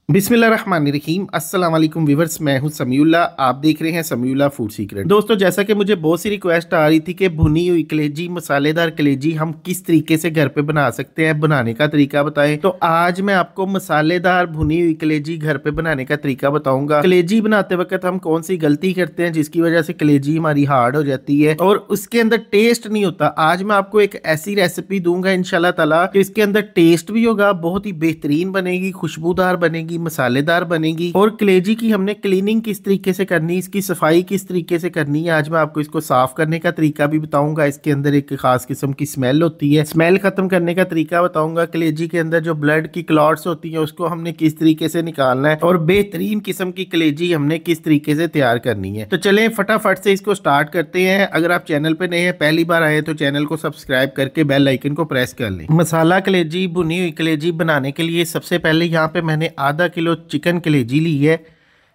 बिस्मिल्लाहिर्रहमानिर्रहीम अस्सलाम वालेकुम व्यूअर्स, मैं हूं समीउल्लाह। आप देख रहे हैं समीउल्लाह फूड सीक्रेट। दोस्तों, जैसा कि मुझे बहुत सी रिक्वेस्ट आ रही थी कि भुनी हुई कलेजी, मसालेदार कलेजी हम किस तरीके से घर पे बना सकते हैं, बनाने का तरीका बताएं। तो आज मैं आपको मसालेदार भुनी हुई कलेजी घर पे बनाने का तरीका बताऊंगा। कलेजी बनाते वक्त हम कौन सी गलती करते हैं जिसकी वजह से कलेजी हमारी हार्ड हो जाती है और उसके अंदर टेस्ट नहीं होता। आज मैं आपको एक ऐसी रेसिपी दूंगा इंशाल्लाह ताला कि इसके अंदर टेस्ट भी होगा, बहुत ही बेहतरीन बनेगी, खुशबूदार बनेगी, मसालेदार बनेगी। और कलेजी की हमने क्लीनिंग किस तरीके से करनी, इसकी सफाई किस तरीके से करनी है, आज मैं आपको इसको साफ करने का तरीका भी बताऊंगा। इसके अंदर एक खास किस्म की स्मेल होती है, स्मेल खत्म करने का तरीका बताऊंगा। कलेजी के अंदर जो ब्लड की क्लॉट्स होती है उसको हमने किस तरीके से निकालना है और बेहतरीन किस्म की कलेजी हमने किस तरीके से तैयार करनी है। तो चलें फटाफट से इसको स्टार्ट करते हैं। अगर आप चैनल पे नए हैं, पहली बार आए तो चैनल को सब्सक्राइब करके बेल आइकन को प्रेस कर लें। मसाला कलेजी, भुनी हुई कलेजी बनाने के लिए सबसे पहले यहाँ पे मैंने आधा किलो चिकन कलेजी ली है।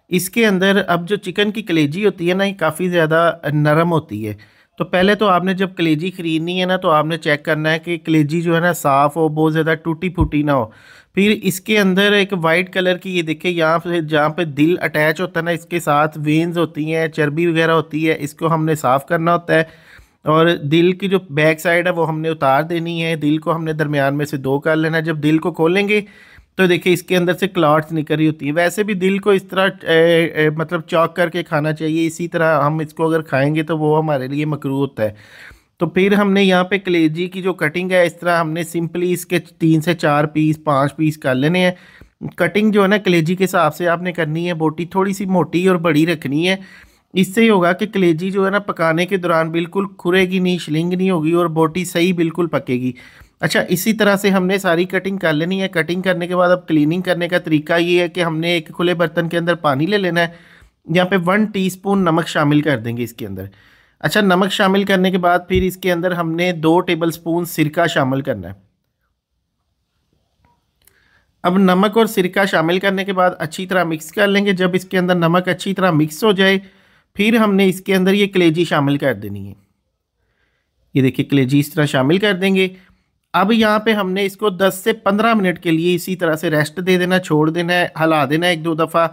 इसके अंदर अब जो चिकन की कलेजी होती है ना, ये काफ़ी ज़्यादा नरम होती है। तो पहले तो आपने जब कलेजी ख़रीदनी है ना, तो आपने चेक करना है कि कलेजी जो है ना साफ़ हो, बहुत ज़्यादा टूटी फूटी ना हो। फिर इसके अंदर एक वाइट कलर की, ये देखिए यहाँ पे जहाँ पे दिल अटैच होता है ना, इसके साथ वेन्स होती हैं, चर्बी वगैरह होती है, इसको हमने साफ़ करना होता है। और दिल की जो बैक साइड है वो हमने उतार देनी है। दिल को हमने दरमियान में से दो कर लेना है। जब दिल को खोलेंगे तो देखिए इसके अंदर से क्लॉट्स निकल रही होती है। वैसे भी दिल को इस तरह मतलब चॉक करके खाना चाहिए, इसी तरह हम इसको अगर खाएंगे तो वो हमारे लिए मकरूह होता है। तो फिर हमने यहाँ पे कलेजी की जो कटिंग है, इस तरह हमने सिंपली इसके 3 से 4 पीस, 5 पीस कर लेने हैं। कटिंग जो है ना कलेजी के हिसाब से आपने करनी है। बोटी थोड़ी सी मोटी और बड़ी रखनी है। इससे ही होगा कि कलेजी जो है ना पकाने के दौरान बिल्कुल खुरेगी नहीं, शिलिंग नहीं होगी और बोटी सही बिल्कुल पकेगी। अच्छा, इसी तरह से हमने सारी कटिंग कर लेनी है। कटिंग करने के बाद अब क्लीनिंग करने का तरीका ये है कि हमने एक खुले बर्तन के अंदर पानी ले लेना है। यहाँ पे 1 टीस्पून नमक शामिल कर देंगे इसके अंदर। अच्छा, नमक शामिल करने के बाद फिर इसके अंदर हमने 2 टेबल स्पून सिरका शामिल करना है। अब नमक और सिरका शामिल करने के बाद अच्छी तरह मिक्स कर लेंगे। जब इसके अंदर नमक अच्छी तरह मिक्स हो जाए, फिर हमने इसके अंदर ये कलेजी शामिल कर देनी है। ये देखिए कलेजी इस तरह शामिल कर देंगे। अब यहाँ पे हमने इसको 10 से 15 मिनट के लिए इसी तरह से रेस्ट दे देना, छोड़ देना है, हिला देना है 1-2 दफ़ा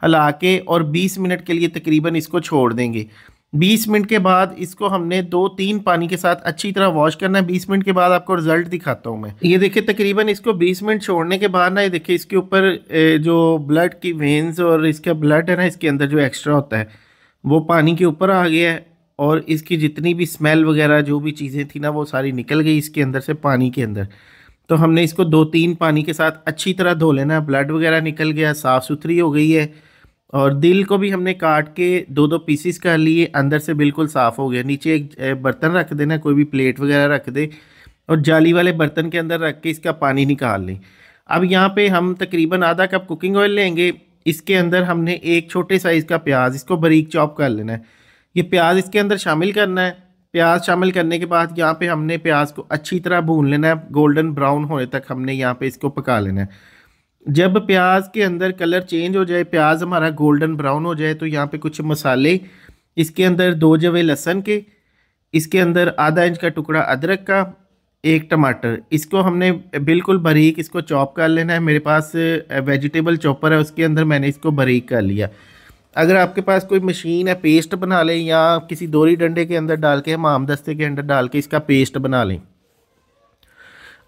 हिला के, और 20 मिनट के लिए तकरीबन इसको छोड़ देंगे। 20 मिनट के बाद इसको हमने 2-3 पानी के साथ अच्छी तरह वॉश करना है। 20 मिनट के बाद आपको रिजल्ट दिखाता हूँ मैं। ये देखिए तकरीबन इसको 20 मिनट छोड़ने के बाद ना, ये देखिए इसके ऊपर जो ब्लड की वेन्स और इसका ब्लड है ना, इसके अंदर जो एक्स्ट्रा होता है वो पानी के ऊपर आ गया है। और इसकी जितनी भी स्मेल वगैरह जो भी चीज़ें थी ना, वो सारी निकल गई इसके अंदर से पानी के अंदर। तो हमने इसको 2-3 पानी के साथ अच्छी तरह धो लेना। ब्लड वगैरह निकल गया, साफ़ सुथरी हो गई है। और दिल को भी हमने काट के 2-2 पीसीस कर लिए, अंदर से बिल्कुल साफ़ हो गया। नीचे एक बर्तन रख देना, कोई भी प्लेट वगैरह रख दे और जाली वाले बर्तन के अंदर रख के इसका पानी निकाल लें। अब यहाँ पे हम तकरीबन आधा कप कुकिंग ऑयल लेंगे। इसके अंदर हमने एक छोटे साइज़ का प्याज, इसको बारीक चॉप कर लेना है। ये प्याज इसके अंदर शामिल करना है। प्याज शामिल करने के बाद यहाँ पे हमने प्याज को अच्छी तरह भून लेना है। गोल्डन ब्राउन होने तक हमने यहाँ पे इसको पका लेना है। जब प्याज के अंदर कलर चेंज हो जाए, प्याज हमारा गोल्डन ब्राउन हो जाए, तो यहाँ पे कुछ मसाले, इसके अंदर 2 जवे लहसुन के, इसके अंदर आधा इंच का टुकड़ा अदरक का, 1 टमाटर, इसको हमने बिल्कुल बारीक इसको चॉप कर लेना है। मेरे पास वेजिटेबल चॉपर है, उसके अंदर मैंने इसको बारीक कर लिया। अगर आपके पास कोई मशीन है, पेस्ट बना लें, या किसी दोरी डंडे के अंदर डाल के, हमाम दस्ते के अंदर डाल के इसका पेस्ट बना लें।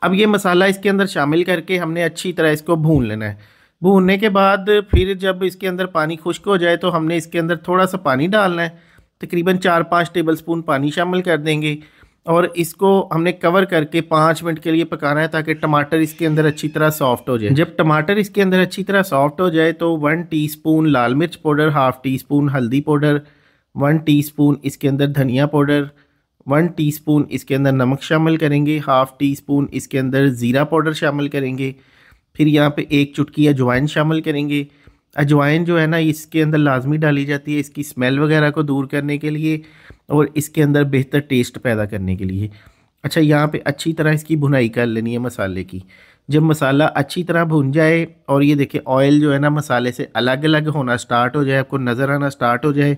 अब ये मसाला इसके अंदर शामिल करके हमने अच्छी तरह इसको भून लेना है। भूनने के बाद फिर जब इसके अंदर पानी खुश्क हो जाए तो हमने इसके अंदर थोड़ा सा पानी डालना है। तकरीबन 4-5 टेबल स्पून पानी शामिल कर देंगे और इसको हमने कवर करके 5 मिनट के लिए पकाना है, ताकि टमाटर इसके अंदर अच्छी तरह सॉफ्ट हो जाए। जब टमाटर इसके अंदर अच्छी तरह सॉफ्ट हो जाए तो 1 टीस्पून लाल मिर्च पाउडर, 1/2 टीस्पून हल्दी पाउडर, 1 टीस्पून इसके अंदर धनिया पाउडर, 1 टीस्पून इसके अंदर नमक शामिल करेंगे, 1/2 टीस्पून इसके अंदर ज़ीरा पाउडर शामिल करेंगे। फिर यहाँ पे 1 चुटकी अजवाइन शामिल करेंगे। अजवाइन जो है ना, इसके अंदर लाजमी डाली जाती है इसकी स्मेल वगैरह को दूर करने के लिए और इसके अंदर बेहतर टेस्ट पैदा करने के लिए। अच्छा, यहाँ पे अच्छी तरह इसकी भुनाई कर लेनी है मसाले की। जब मसाला अच्छी तरह भुन जाए और ये देखिए ऑयल जो है ना मसाले से अलग अलग होना स्टार्ट हो जाए, आपको नज़र आना स्टार्ट हो जाए,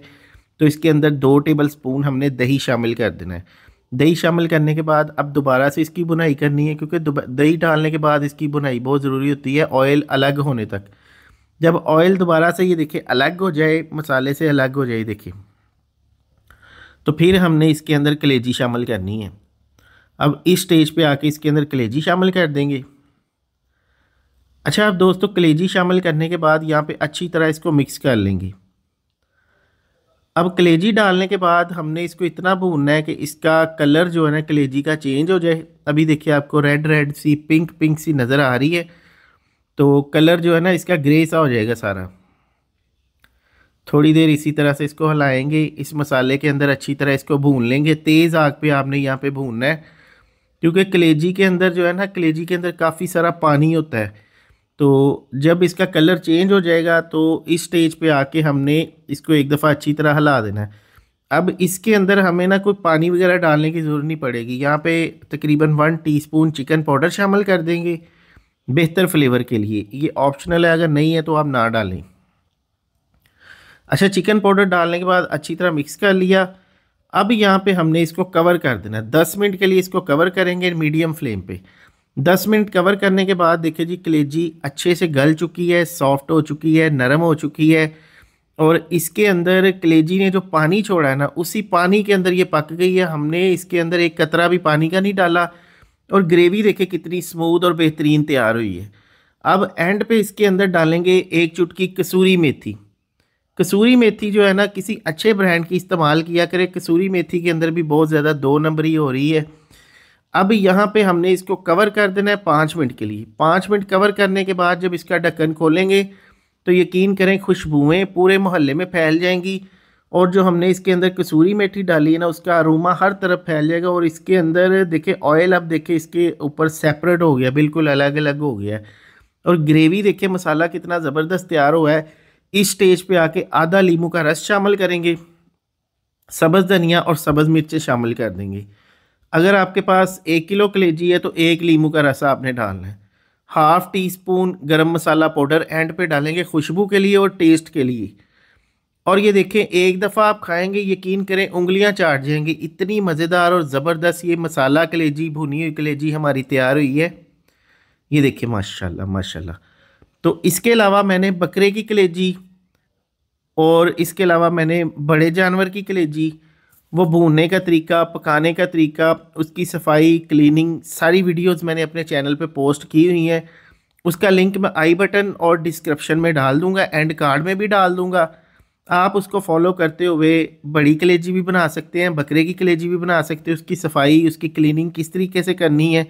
तो इसके अंदर 2 टेबल स्पून हमने दही शामिल कर देना है। दही शामिल करने के बाद अब दोबारा से इसकी भुनाई करनी है, क्योंकि दही डालने के बाद इसकी भुनाई बहुत ज़रूरी होती है ऑयल अलग होने तक। जब ऑयल दोबारा से ये देखिए अलग हो जाए, मसाले से अलग हो जाए देखिए, तो फिर हमने इसके अंदर कलेजी शामिल करनी है। अब इस स्टेज पे आके इसके अंदर कलेजी शामिल कर देंगे। अच्छा अब दोस्तों कलेजी शामिल करने के बाद यहाँ पे अच्छी तरह इसको मिक्स कर लेंगे। अब कलेजी डालने के बाद हमने इसको इतना भूनना है कि इसका कलर जो है ना कलेजी का चेंज हो जाए। अभी देखिए आपको रेड रेड सी पिंक पिंक सी नज़र आ रही है, तो कलर जो है ना इसका ग्रे सा हो जाएगा सारा। थोड़ी देर इसी तरह से इसको हिलाएंगे, इस मसाले के अंदर अच्छी तरह इसको भून लेंगे। तेज़ आग पे आपने यहाँ पे भूनना है, क्योंकि कलेजी के अंदर जो है ना, कलेजी के अंदर काफ़ी सारा पानी होता है। तो जब इसका कलर चेंज हो जाएगा तो इस स्टेज पे आके हमने इसको एक दफ़ा अच्छी तरह हिला देना है। अब इसके अंदर हमें ना कोई पानी वगैरह डालने की ज़रूरत नहीं पड़ेगी। यहाँ पे तकरीबन 1 टीस्पून चिकन पाउडर शामिल कर देंगे बेहतर फ्लेवर के लिए। ये ऑप्शनल है, अगर नहीं है तो आप ना डालें। अच्छा चिकन पाउडर डालने के बाद अच्छी तरह मिक्स कर लिया। अब यहाँ पे हमने इसको कवर कर देना है। 10 मिनट के लिए इसको कवर करेंगे मीडियम फ्लेम पे। 10 मिनट कवर करने के बाद देखिए जी कलेजी अच्छे से गल चुकी है, सॉफ्ट हो चुकी है, नरम हो चुकी है। और इसके अंदर कलेजी ने जो पानी छोड़ा है ना, उसी पानी के अंदर ये पक गई है। हमने इसके अंदर एक कतरा भी पानी का नहीं डाला। और ग्रेवी देखिए कितनी स्मूथ और बेहतरीन तैयार हुई है। अब एंड पे इसके अंदर डालेंगे 1 चुटकी कसूरी मेथी। कसूरी मेथी जो है ना किसी अच्छे ब्रांड की इस्तेमाल किया करें। कसूरी मेथी के अंदर भी बहुत ज़्यादा 2 नंबरी हो रही है। अब यहाँ पे हमने इसको कवर कर देना है 5 मिनट के लिए। 5 मिनट कवर करने के बाद जब इसका ढक्कन खोलेंगे तो यकीन करें खुशबुएं पूरे मोहल्ले में फैल जाएंगी। और जो हमने इसके अंदर कसूरी मेथी डाली है ना, उसका अरोमा हर तरफ फैल जाएगा। और इसके अंदर देखिए ऑयल, अब देखिए इसके ऊपर सेपरेट हो गया, बिल्कुल अलग अलग हो गया है। और ग्रेवी देखिए मसाला कितना ज़बरदस्त तैयार हुआ है। इस स्टेज पे आके आधा लीमू का रस शामिल करेंगे, सब्ज़ धनिया और सब्ज़ मिर्चें शामिल कर देंगे। अगर आपके पास 1 किलो कलेजी है तो 1 लीमू का रस आपने डालना है। ½ टीस्पून गरम मसाला पाउडर एंड पे डालेंगे खुशबू के लिए और टेस्ट के लिए। और ये देखें एक दफ़ा आप खाएंगे यकीन करें उंगलियां चाट जाएंगी, इतनी मज़ेदार और ज़बरदस्त ये मसाला कलेजी, भुनी हुई कलेजी हमारी तैयार हुई है। ये देखिए माशाल्लाह माशाल्लाह। तो इसके अलावा मैंने बकरे की कलेजी और इसके अलावा मैंने बड़े जानवर की कलेजी, वो भूनने का तरीका, पकाने का तरीका, उसकी सफाई, क्लीनिंग, सारी वीडियोस मैंने अपने चैनल पे पोस्ट की हुई हैं। उसका लिंक मैं आई बटन और डिस्क्रिप्शन में डाल दूंगा, एंड कार्ड में भी डाल दूंगा। आप उसको फॉलो करते हुए बड़ी कलेजी भी बना सकते हैं, बकरे की कलेजी भी बना सकते हैं। उसकी सफाई, उसकी क्लीनिंग किस तरीके से करनी है।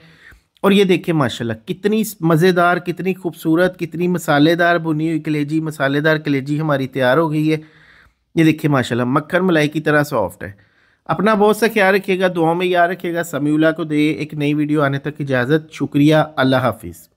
और ये देखिए माशाल्लाह कितनी मज़ेदार, कितनी खूबसूरत, कितनी मसालेदार भुनी हुई कलेजी, मसालेदार कलेजी हमारी तैयार हो गई है। ये देखिए माशाल्लाह मक्खन मलाई की तरह सॉफ्ट है। अपना बहुत सा ख्याल रखिएगा, दुआओं में याद रखिएगा। समीउल्लाह को दे एक नई वीडियो आने तक इजाज़त। शुक्रिया, अल्लाह हाफिज़।